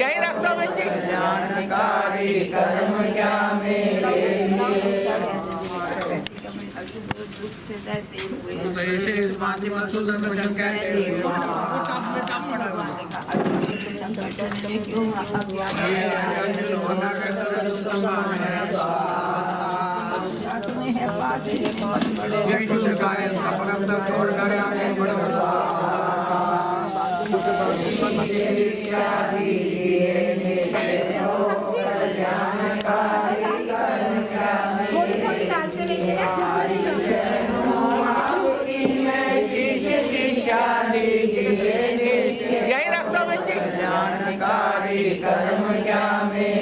यही रख दो बच्चे। कल्याणकारी कर्म क्या मेरे यही रख दो बच्चे। कल्याणकारी कर्म क्या मेरे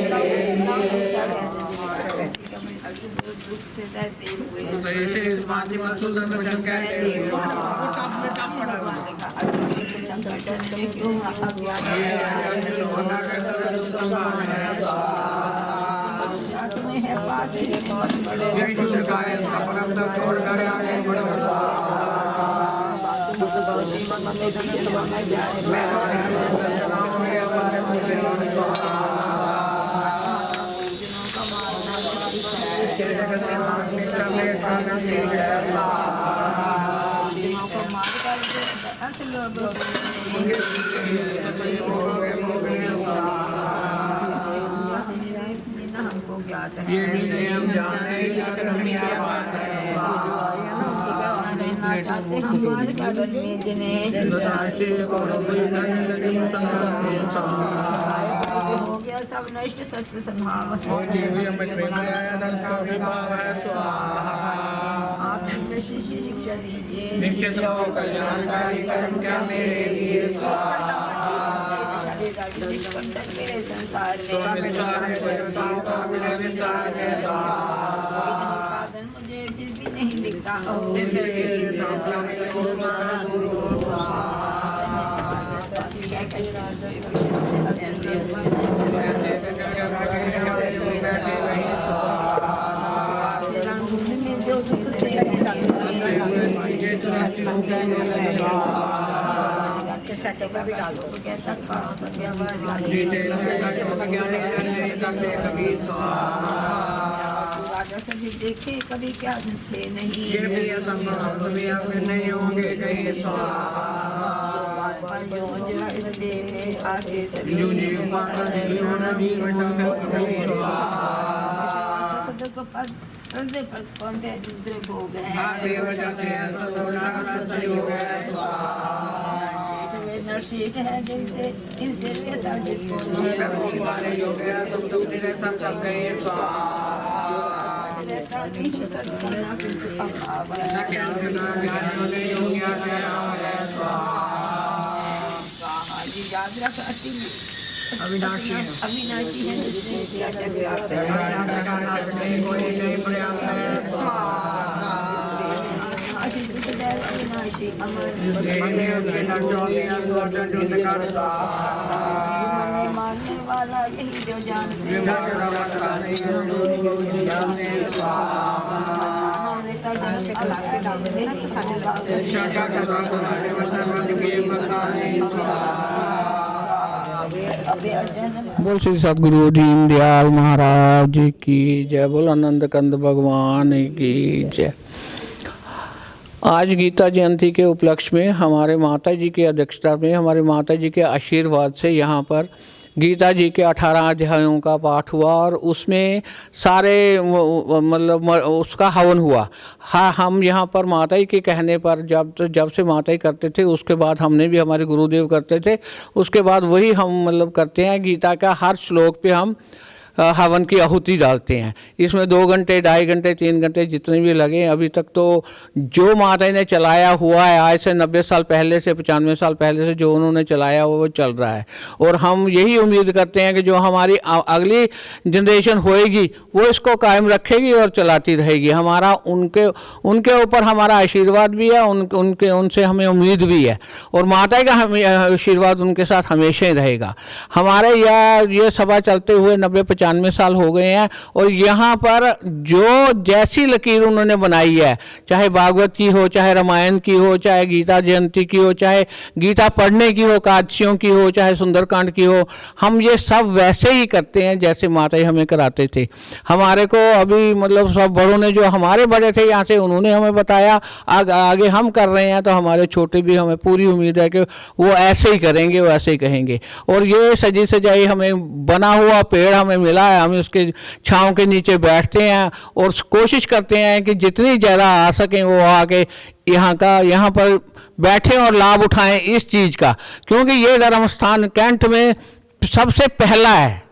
ये भी नहीं हम जाने करनी क्या बात है। सब नष्ट सत्य संभाव शिष्य शिक्षा दीजिए। निश्चित रहो कल्याणकारी कर्म क्या मेरे लिए मेरे संसार में मुझे फिर भी नहीं दिखता देखे कभी क्या थे नहीं नहीं होंगे कहीं आगे सभी हृदय पर कौनते दूसरे भोग हैं नरशीट है जिनसे इनसे व्यथा जिसको याद रख अविनाशी है जिसने किया अविनाशी अमर मानने वाला यही जो जानते बोल श्री सदगुरु दीनदयाल महाराज की जय। बोल आनंद कंद भगवान की जय। आज गीता जयंती के उपलक्ष्य में हमारे माता जी की अध्यक्षता में हमारे माता जी के आशीर्वाद से यहाँ पर गीता जी के 18 अध्यायों का पाठ हुआ और उसमें सारे मतलब उसका हवन हुआ। हाँ, हम यहाँ पर माता जी के कहने पर जब से माता जी करते थे उसके बाद हमने भी हमारे गुरुदेव करते थे, उसके बाद वही हम मतलब करते हैं। गीता का हर श्लोक पे हम हवन की आहुति डालते हैं। इसमें 2 घंटे, 2.5 घंटे, 3 घंटे जितने भी लगे, अभी तक तो जो माता ने चलाया हुआ है आज से 90 साल पहले से, 95 साल पहले से जो उन्होंने चलाया हुआ वो चल रहा है। और हम यही उम्मीद करते हैं कि जो हमारी अगली जनरेशन होएगी वो इसको कायम रखेगी और चलाती रहेगी। हमारा उनके ऊपर हमारा आशीर्वाद भी है, उनसे हमें उम्मीद भी है, और माता का आशीर्वाद उनके साथ हमेशा ही रहेगा। हमारे ये सभा चलते हुए 90-95 साल हो गए हैं, और यहाँ पर जो जैसी लकीर उन्होंने बनाई है, चाहे भागवत की हो, चाहे रामायण की हो, चाहे गीता जयंती की हो, चाहे गीता पढ़ने की हो, कादशियों की हो, चाहे सुंदरकांड की हो, हम ये सब वैसे ही करते हैं जैसे माता ही हमें कराते थे। हमारे को अभी मतलब सब बड़ों ने, जो हमारे बड़े थे यहाँ से, उन्होंने हमें बताया, आगे हम कर रहे हैं, तो हमारे छोटे भी, हमें पूरी उम्मीद है कि वो ऐसे ही करेंगे, वो ऐसे ही कहेंगे। और ये सजी सजाई हमें बना हुआ पेड़ हमें मिला है, हम उसके छांव के नीचे बैठते हैं और कोशिश करते हैं कि जितनी ज़्यादा आ सकें वो आके यहाँ पर बैठें और लाभ उठाएं इस चीज़ का, क्योंकि ये धर्म स्थान कैंट में सबसे पहला है।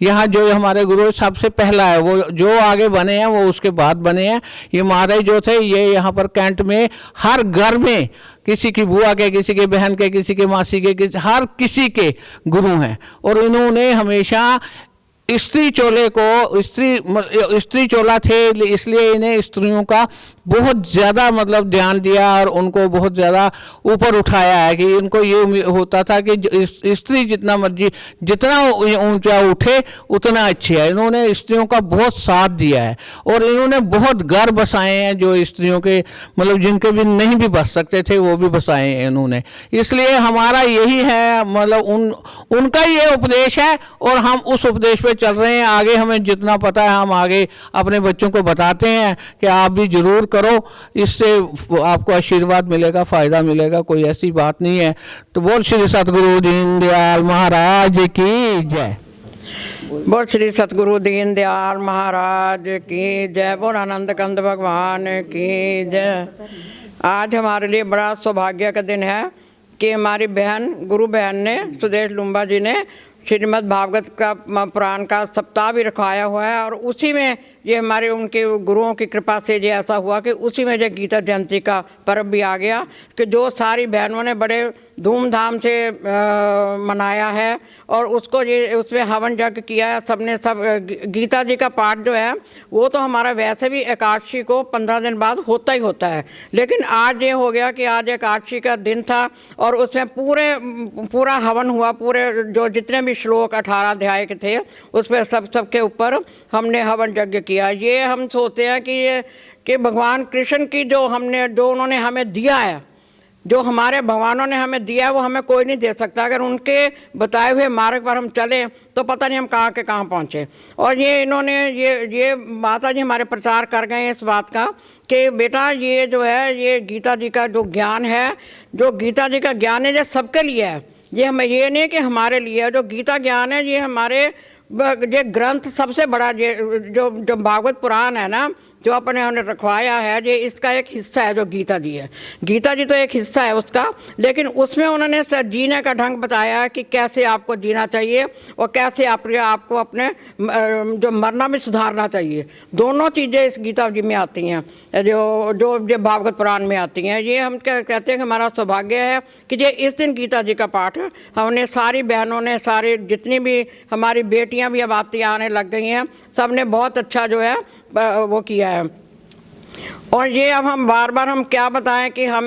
यहाँ जो हमारे गुरु सबसे पहला है, वो जो आगे बने हैं वो उसके बाद बने हैं। ये महाराज जो थे, ये यहाँ पर कैंट में हर घर में किसी की बुआ के, किसी के बहन के, किसी के मासी के, हर किसी के गुरु हैं। और इन्होंने हमेशा स्त्री चोले को, स्त्री चोला थे, इसलिए इन्हें स्त्रियों का बहुत ज़्यादा मतलब ध्यान दिया और उनको बहुत ज़्यादा ऊपर उठाया है कि इनको ये होता था कि स्त्री जितना ऊंचा उठे उतना अच्छी है। इन्होंने स्त्रियों का बहुत साथ दिया है और इन्होंने बहुत घर बसाए हैं, जो स्त्रियों के मतलब जिनके भी नहीं भी बस सकते थे वो भी बसाए हैं इन्होंने। इसलिए हमारा यही है, मतलब उनका ये उपदेश है और हम उस उपदेश पे चल रहे हैं। आगे हमें जितना पता है हम आगे अपने बच्चों को बताते हैं कि आप भी जरूर करो, इससे आपको आशीर्वाद मिलेगा, फायदा मिलेगा, कोई ऐसी बात नहीं है। तो बोल श्री सतगुरु दीनदयाल महाराज की जय। बोल श्री सतगुरु दीनदयाल महाराज की जय। बोल आनंद कंद भगवान की जय। आज हमारे लिए बड़ा सौभाग्य का दिन है कि हमारी बहन, गुरु बहन ने, सुदेश लुम्बा जी ने श्रीमद् भागवत का पुराण का सप्ताह भी रखवाया हुआ है, और उसी में ये हमारे उनके गुरुओं की कृपा से ये ऐसा हुआ कि उसी में जो गीता जयंती का पर्व भी आ गया, कि जो सारी बहनों ने बड़े धूमधाम से मनाया है और उसको ये उसमें हवन यज्ञ किया है सबने। सब गीता जी का पाठ जो है वो तो हमारा वैसे भी एकादशी को 15 दिन बाद होता ही होता है, लेकिन आज ये हो गया कि आज एकादशी का दिन था और उसमें पूरा हवन हुआ। पूरे जो जितने भी श्लोक 18 अध्याय के थे उसमें सबके ऊपर हमने हवन यज्ञ किया। ये हम सोचते हैं कि भगवान कृष्ण की जो उन्होंने हमें दिया है, जो हमारे भगवानों ने हमें दिया है, वो हमें कोई नहीं दे सकता। अगर उनके बताए हुए मार्ग पर हम चले तो पता नहीं हम कहाँ के कहाँ पहुँचे। और ये इन्होंने ये माता जी हमारे प्रचार कर गए हैं इस बात का कि बेटा ये जो है ये गीता जी का जो ज्ञान है, जो गीता जी का ज्ञान है ये सबके लिए है। ये हमें ये नहीं कि हमारे लिए है। जो गीता ज्ञान है ये हमारे ये ग्रंथ सबसे बड़ा जो भागवत पुराण है ना, जो अपने उन्होंने रखवाया है, ये इसका एक हिस्सा है जो गीता जी है। गीता जी तो एक हिस्सा है उसका, लेकिन उसमें उन्होंने जीने का ढंग बताया है कि कैसे आपको जीना चाहिए और कैसे आपको अपने जो मरना भी सुधारना चाहिए। दोनों चीज़ें इस गीता जी में आती हैं, जो भागवत पुराण में आती हैं। ये हम कहते हैं कि हमारा सौभाग्य है कि ये इस दिन गीता जी का पाठ हमने सारी बहनों ने, सारी जितनी भी हमारी बेटियाँ भी अब आने लग गई हैं, सब ने बहुत अच्छा जो है वो किया है। और ये अब हम बार बार हम क्या बताएं कि हम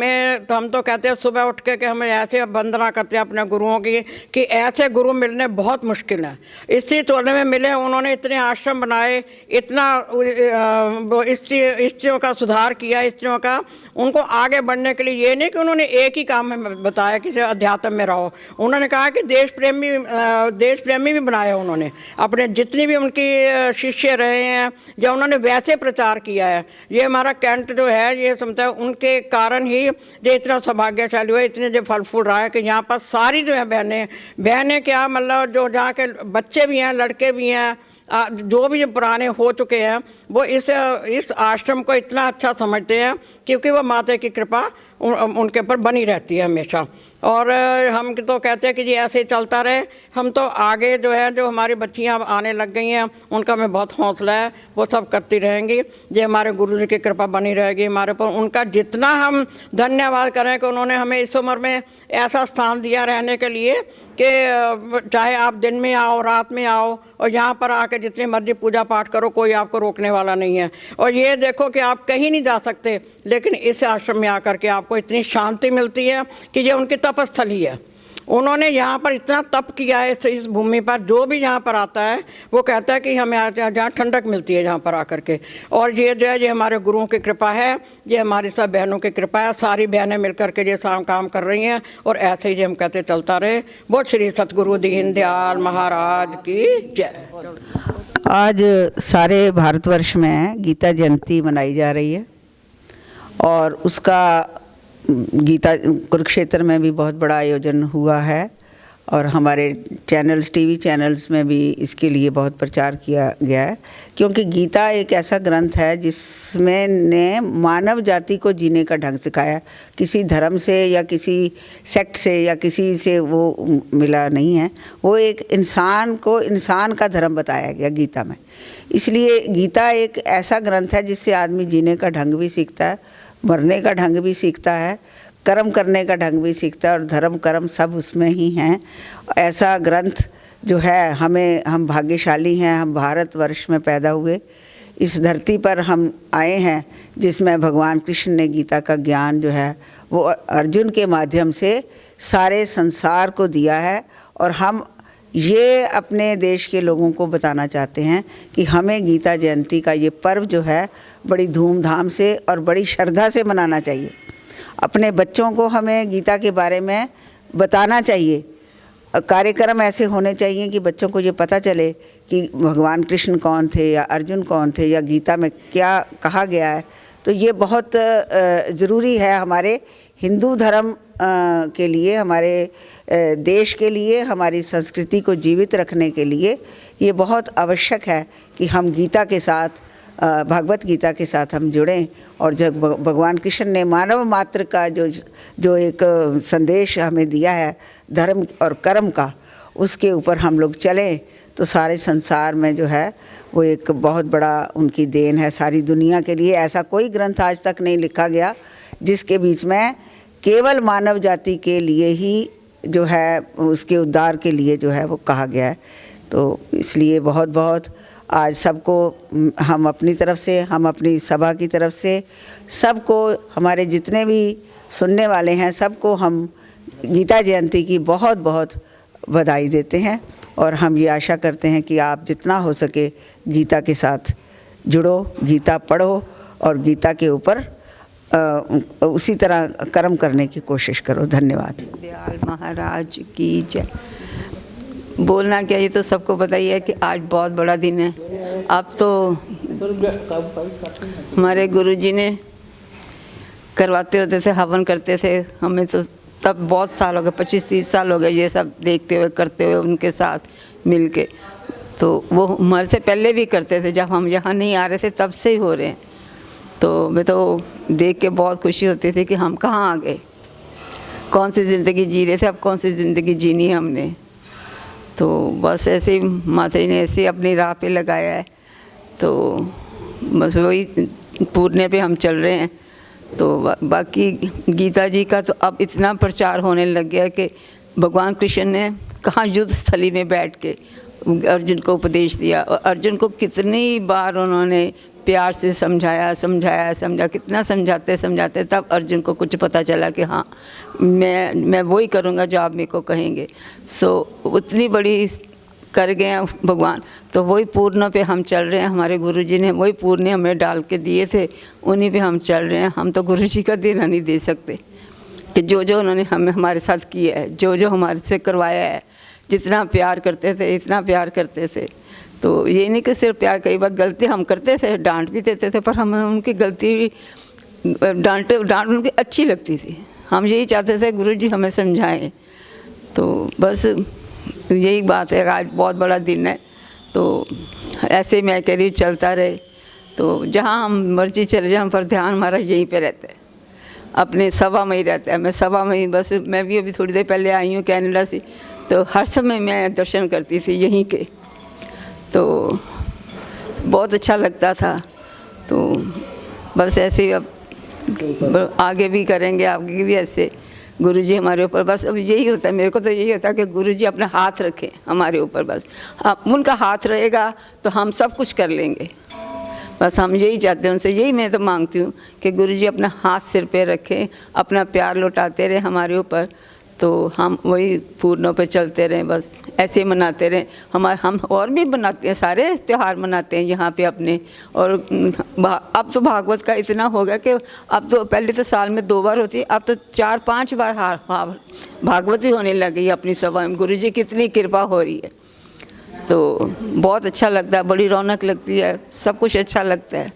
तो कहते हैं सुबह उठ के कि हमें ऐसे वंदना करते हैं अपने गुरुओं की कि ऐसे गुरु मिलने बहुत मुश्किल है। इसी टोले में मिले, उन्होंने इतने आश्रम बनाए, इतना स्त्रियों का सुधार किया, स्त्रियों का उनको आगे बढ़ने के लिए। ये नहीं कि उन्होंने एक ही काम में बताया कि अध्यात्म में रहो, उन्होंने कहा कि देश प्रेमी भी बनाया उन्होंने अपने जितनी भी उनकी शिष्य रहे हैं, या उन्होंने वैसे प्रचार किया है। ये हमारा कैंट जो है ये समझता है उनके कारण ही ये इतना सौभाग्यशाली हुआ, इतने जो फल फूल रहा है कि यहाँ पर सारी जो है बहनें क्या मतलब जो जहाँ के बच्चे भी हैं, लड़के भी हैं, जो भी पुराने हो चुके हैं वो इस आश्रम को इतना अच्छा समझते हैं क्योंकि वो माता की कृपा उनके ऊपर बनी रहती है हमेशा। और हम तो कहते हैं कि जी ऐसे ही चलता रहे। हम तो आगे जो है, जो हमारी बच्चियां आने लग गई हैं, उनका हमें बहुत हौसला है, वो सब करती रहेंगी। जो हमारे गुरु जी की कृपा बनी रहेगी हमारे ऊपर। उनका जितना हम धन्यवाद करें कि उन्होंने हमें इस उम्र में ऐसा स्थान दिया रहने के लिए कि चाहे आप दिन में आओ, रात में आओ, और यहाँ पर आके जितनी मर्जी पूजा पाठ करो, कोई आपको रोकने वाला नहीं है। और ये देखो कि आप कहीं नहीं जा सकते, लेकिन इस आश्रम में आकर के आपको इतनी शांति मिलती है कि ये उनकी तपस्थली है। उन्होंने यहाँ पर इतना तप किया है इस भूमि पर। जो भी यहाँ पर आता है वो कहता है कि हमें जहाँ ठंडक मिलती है यहाँ पर आकर के। और ये जो है, ये हमारे गुरुओं की कृपा है, ये हमारी सब बहनों की कृपा है। सारी बहनें मिलकर के ये काम कर रही हैं और ऐसे ही हम कहते चलता रहे। बोल श्री सतगुरु दीनदयाल महाराज की जय। आज सारे भारतवर्ष में गीता जयंती मनाई जा रही है और उसका गीता कुरुक्षेत्र में भी बहुत बड़ा आयोजन हुआ है और हमारे चैनल्स, टीवी चैनल्स में भी इसके लिए बहुत प्रचार किया गया है, क्योंकि गीता एक ऐसा ग्रंथ है जिसमें ने मानव जाति को जीने का ढंग सिखाया। किसी धर्म से या किसी सेक्ट से या किसी से वो मिला नहीं है, वो एक इंसान को इंसान का धर्म बताया गया गीता में। इसलिए गीता एक ऐसा ग्रंथ है जिससे आदमी जीने का ढंग भी सीखता है, मरने का ढंग भी सीखता है, कर्म करने का ढंग भी सीखता है, और धर्म कर्म सब उसमें ही हैं। ऐसा ग्रंथ जो है, हम भाग्यशाली हैं, हम भारतवर्ष में पैदा हुए, इस धरती पर हम आए हैं जिसमें भगवान कृष्ण ने गीता का ज्ञान जो है वो अर्जुन के माध्यम से सारे संसार को दिया है। और हम ये अपने देश के लोगों को बताना चाहते हैं कि हमें गीता जयंती का ये पर्व जो है बड़ी धूमधाम से और बड़ी श्रद्धा से मनाना चाहिए। अपने बच्चों को हमें गीता के बारे में बताना चाहिए। कार्यक्रम ऐसे होने चाहिए कि बच्चों को ये पता चले कि भगवान कृष्ण कौन थे या अर्जुन कौन थे या गीता में क्या कहा गया है। तो ये बहुत ज़रूरी है हमारे हिंदू धर्म के लिए, हमारे देश के लिए, हमारी संस्कृति को जीवित रखने के लिए ये बहुत आवश्यक है कि हम गीता के साथ, भगवत गीता के साथ हम जुड़ें। और जब भगवान कृष्ण ने मानव मात्र का जो एक संदेश हमें दिया है धर्म और कर्म का, उसके ऊपर हम लोग चलें तो सारे संसार में जो है वो एक बहुत बड़ा उनकी देन है सारी दुनिया के लिए। ऐसा कोई ग्रंथ आज तक नहीं लिखा गया जिसके बीच में केवल मानव जाति के लिए ही जो है उसके उद्धार के लिए जो है वो कहा गया है। तो इसलिए बहुत बहुत आज सबको हम अपनी तरफ से, हम अपनी सभा की तरफ से सबको, हमारे जितने भी सुनने वाले हैं सबको हम गीता जयंती की बहुत बहुत बधाई देते हैं। और हम ये आशा करते हैं कि आप जितना हो सके गीता के साथ जुड़ो, गीता पढ़ो और गीता के ऊपर उसी तरह कर्म करने की कोशिश करो। धन्यवाद। दयाल महाराज की जय। बोलना क्या, ये तो सबको पता ही है कि आज बहुत बड़ा दिन है। अब तो हमारे गुरुजी ने करवाते होते थे, हवन करते थे, हमें तो तब बहुत साल हो गए, 25-30 साल हो गए ये सब देखते हुए करते हुए उनके साथ मिल के। तो वो हमारे से पहले भी करते थे, जब हम यहाँ नहीं आ रहे थे तब से ही हो रहे हैं। तो मैं तो देख के बहुत खुशी होती थी कि हम कहाँ आ गए, कौन सी ज़िंदगी जी रहे थे, अब कौन सी ज़िंदगी जीनी है हमने। तो बस ऐसे ही माता जी ने ऐसे अपनी राह पे लगाया है, तो बस वही पूरने पे हम चल रहे हैं। तो बाकी गीता जी का तो अब इतना प्रचार होने लग गया कि भगवान कृष्ण ने कहाँ युद्ध स्थली में बैठ के अर्जुन को उपदेश दिया, और अर्जुन को कितनी बार उन्होंने प्यार से समझाया, कितना समझाते तब अर्जुन को कुछ पता चला कि हाँ मैं वही करूँगा जो आप मेरे को कहेंगे। सो उतनी बड़ी कर गए हैं भगवान। तो वही पूर्ण पे हम चल रहे हैं। हमारे गुरुजी ने वही पूर्ण हमें डाल के दिए थे, उन्हीं पे हम चल रहे हैं। हम तो गुरुजी का देना नहीं दे सकते कि जो उन्होंने हमारे साथ किया है, जो हमारे से करवाया है, जितना प्यार करते थे, इतना प्यार करते थे। तो ये नहीं कि सिर्फ प्यार, कई बार गलती हम करते थे, डांट भी देते थे, पर हमें उनकी गलती डांट उनकी अच्छी लगती थी। हम यही चाहते थे गुरुजी हमें समझाएं। तो बस यही बात है, आज बहुत बड़ा दिन है। तो ऐसे मैं कह रही हूँ चलता रहे। तो जहाँ हम मर्जी चले जाएं, हम पर ध्यान हमारा यहीं पे रहता है, अपने सभा में ही रहता है। मैं सभा में ही बस, मैं भी अभी थोड़ी देर पहले आई हूँ कनाडा से, तो हर समय मैं दर्शन करती थी यहीं के, तो बहुत अच्छा लगता था। तो बस ऐसे ही अब आगे भी करेंगे, आगे भी ऐसे गुरुजी हमारे ऊपर, बस अब यही होता है, मेरे को तो यही होता है कि गुरुजी अपना हाथ रखें हमारे ऊपर, बस उनका हाथ रहेगा तो हम सब कुछ कर लेंगे। बस हम यही चाहते हैं उनसे, यही मैं तो मांगती हूँ कि गुरुजी अपना हाथ सिर पे रखें, अपना प्यार लौटाते रहे हमारे ऊपर, तो हम वही पूर्णों पे चलते रहें, बस ऐसे ही मनाते रहें। हम और भी बनाते हैं, सारे त्यौहार मनाते हैं यहाँ पे अपने। और अब तो भागवत का इतना हो गया कि अब तो पहले तो साल में 2 बार होती है, अब तो 4-5 बार भागवत ही होने लगी अपनी सभा में। गुरुजी की इतनी कृपा हो रही है, तो बहुत अच्छा लगता है, बड़ी रौनक लगती है, सब कुछ अच्छा लगता है।